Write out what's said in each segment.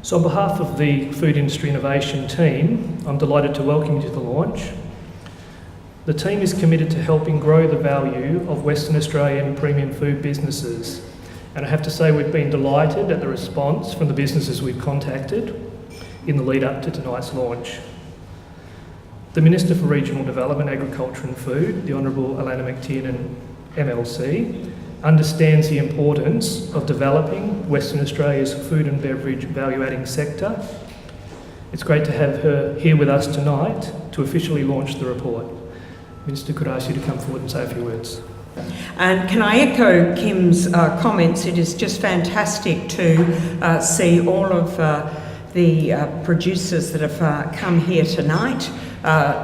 So on behalf of the Food Industry Innovation team, I'm delighted to welcome you to the launch. The team is committed to helping grow the value of Western Australian premium food businesses. And I have to say we've been delighted at the response from the businesses we've contacted in the lead up to tonight's launch. The Minister for Regional Development, Agriculture and Food, the Honourable Alana McTiernan MLC, understands the importance of developing Western Australia's food and beverage value-adding sector. It's great to have her here with us tonight to officially launch the report. Minister, could I ask you to come forward and say a few words? And can I echo Kim's comments? It is just fantastic to see all of the producers that have come here tonight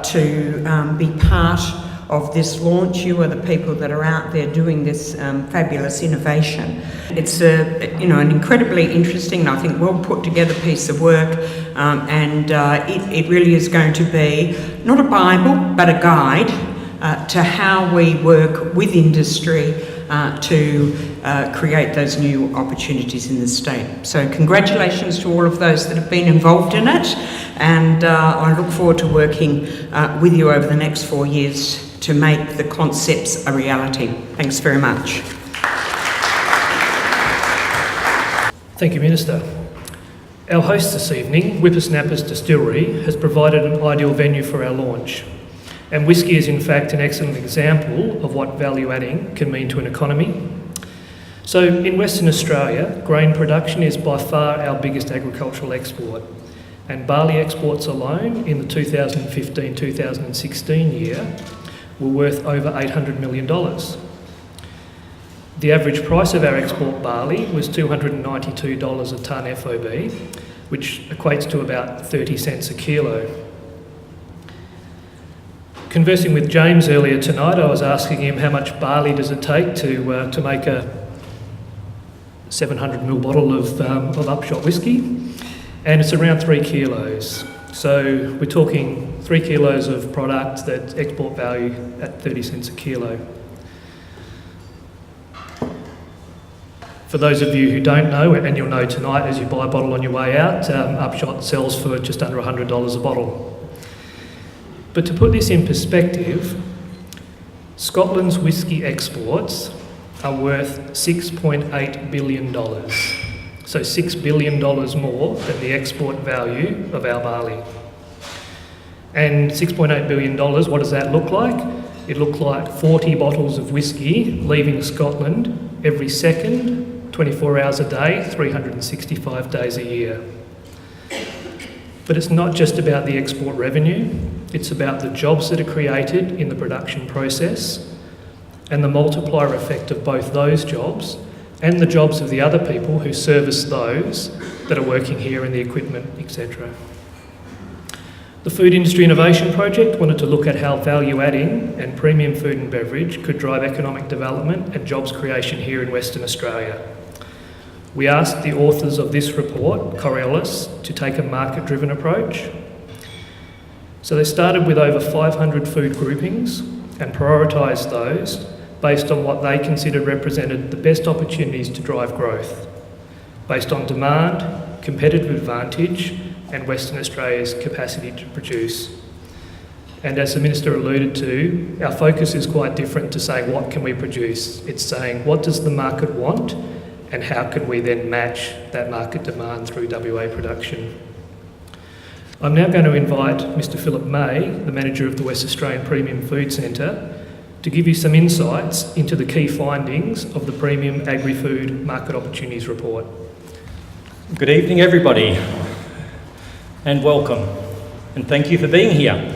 to be part of this launch. You are the people that are out there doing this fabulous innovation. It's an incredibly interesting, I think, well put together piece of work, and it really is going to be not a Bible but a guide to how we work with industry to create those new opportunities in the state. So congratulations to all of those that have been involved in it, and I look forward to working with you over the next 4 years to make the concepts a reality. Thanks very much. Thank you, Minister. Our host this evening, Whippersnappers Distillery, has provided an ideal venue for our launch. And whisky is in fact an excellent example of what value adding can mean to an economy. So in Western Australia, grain production is by far our biggest agricultural export. And barley exports alone in the 2015-2016 year were worth over $800 million. The average price of our export barley was $292 a tonne FOB, which equates to about 30 cents a kilo. Conversing with James earlier tonight, I was asking him how much barley does it take to make a 700ml bottle of upshot whisky, and it's around 3 kilos. So we're talking 3 kilos of product that's export value at 30 cents a kilo. For those of you who don't know, and you'll know tonight as you buy a bottle on your way out, Upshot sells for just under $100 a bottle. But to put this in perspective, Scotland's whisky exports are worth $6.8 billion. So $6 billion more than the export value of our barley. And $6.8 billion, what does that look like? It looks like 40 bottles of whisky leaving Scotland every second, 24 hours a day, 365 days a year. But it's not just about the export revenue, it's about the jobs that are created in the production process and the multiplier effect of both those jobs and the jobs of the other people who service those that are working here in the equipment, etc. The Food Industry Innovation Project wanted to look at how value adding and premium food and beverage could drive economic development and jobs creation here in Western Australia. We asked the authors of this report, Coriolis, to take a market-driven approach. So they started with over 500 food groupings and prioritised those based on what they considered represented the best opportunities to drive growth, based on demand, competitive advantage, and Western Australia's capacity to produce. And as the Minister alluded to, our focus is quite different to saying what can we produce. It's saying what does the market want and how can we then match that market demand through WA production. I'm now going to invite Mr Philip May, the Manager of the West Australian Premium Food Centre, to give you some insights into the key findings of the Premium Agrifood Market Opportunities Report. Good evening, everybody, and welcome, and thank you for being here.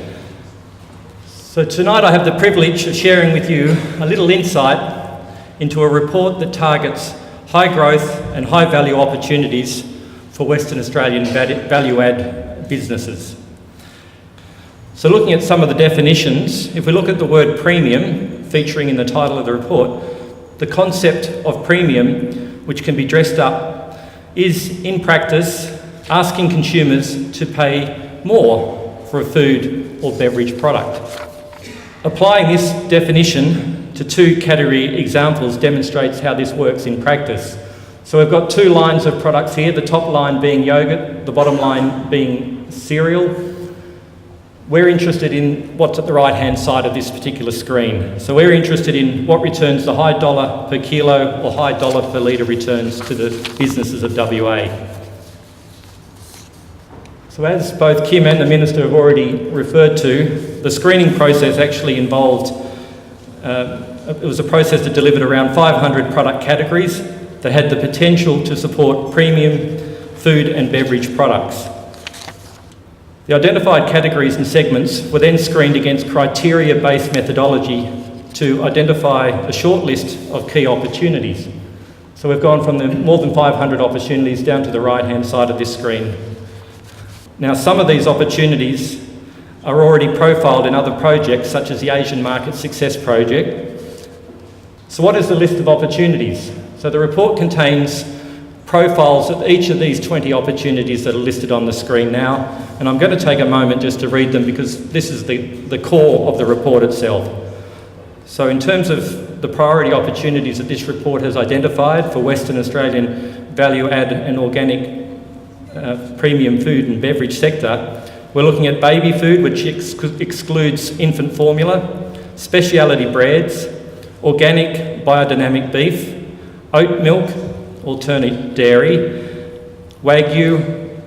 So tonight I have the privilege of sharing with you a little insight into a report that targets high growth and high value opportunities for Western Australian value-add businesses. So looking at some of the definitions, if we look at the word premium featuring in the title of the report, the concept of premium, which can be dressed up, is in practice asking consumers to pay more for a food or beverage product. Applying this definition to two category examples demonstrates how this works in practice. So we've got two lines of products here, the top line being yogurt, the bottom line being cereal. We're interested in what's at the right-hand side of this particular screen. So we're interested in what returns the high dollar per kilo or high dollar per litre returns to the businesses of WA. So as both Kim and the Minister have already referred to, the screening process actually involved, it was a process that delivered around 500 product categories that had the potential to support premium food and beverage products. The identified categories and segments were then screened against criteria-based methodology to identify a short list of key opportunities. So we've gone from the more than 500 opportunities down to the right-hand side of this screen. Now, some of these opportunities are already profiled in other projects, such as the Asian Market Success Project. So what is the list of opportunities? So the report contains profiles of each of these 20 opportunities that are listed on the screen now, and I'm going to take a moment just to read them because this is the core of the report itself. So in terms of the priority opportunities that this report has identified for Western Australian value-add and organic premium food and beverage sector, we're looking at baby food, which excludes infant formula, speciality breads, organic biodynamic beef, oat milk, alternate dairy, Wagyu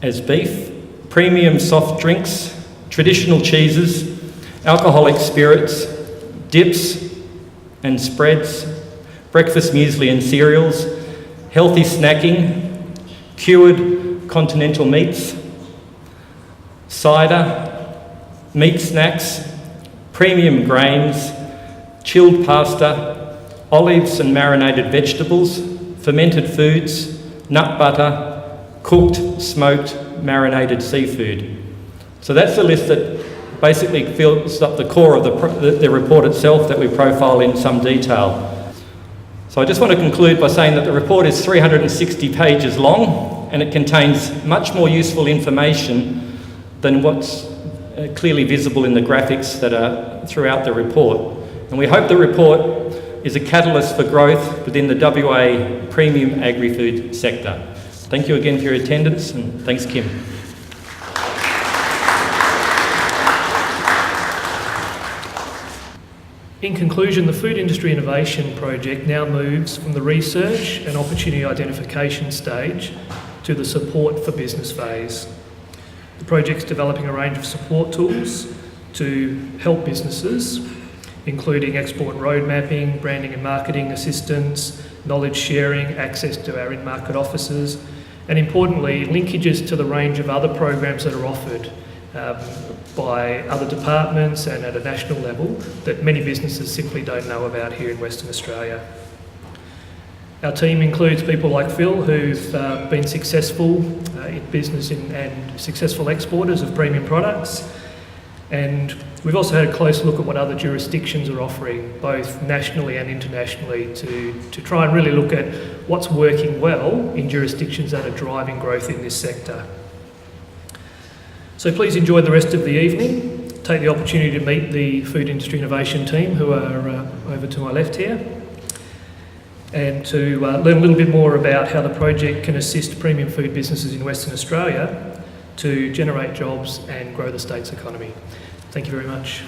as beef, premium soft drinks, traditional cheeses, alcoholic spirits, dips and spreads, breakfast muesli and cereals, healthy snacking, cured continental meats, cider, meat snacks, premium grains, chilled pasta, olives and marinated vegetables, fermented foods, nut butter, cooked, smoked, marinated seafood. So that's the list that basically fills up the core of the report itself that we profile in some detail. So I just want to conclude by saying that the report is 360 pages long and it contains much more useful information than what's clearly visible in the graphics that are throughout the report. And we hope the report is a catalyst for growth within the WA premium agri-food sector. Thank you again for your attendance, and thanks, Kim. In conclusion, the Food Industry Innovation Project now moves from the research and opportunity identification stage to the support for business phase. The project's developing a range of support tools to help businesses, including export road mapping, branding and marketing assistance, knowledge sharing, access to our in-market offices, and importantly, linkages to the range of other programs that are offered by other departments and at a national level that many businesses simply don't know about here in Western Australia. Our team includes people like Phil, who've been successful in business and successful exporters of premium products. And we've also had a close look at what other jurisdictions are offering, both nationally and internationally, to try and really look at what's working well in jurisdictions that are driving growth in this sector. So please enjoy the rest of the evening. Take the opportunity to meet the Food Industry Innovation team, who are over to my left here, and to learn a little bit more about how the project can assist premium food businesses in Western Australia to generate jobs and grow the state's economy. Thank you very much.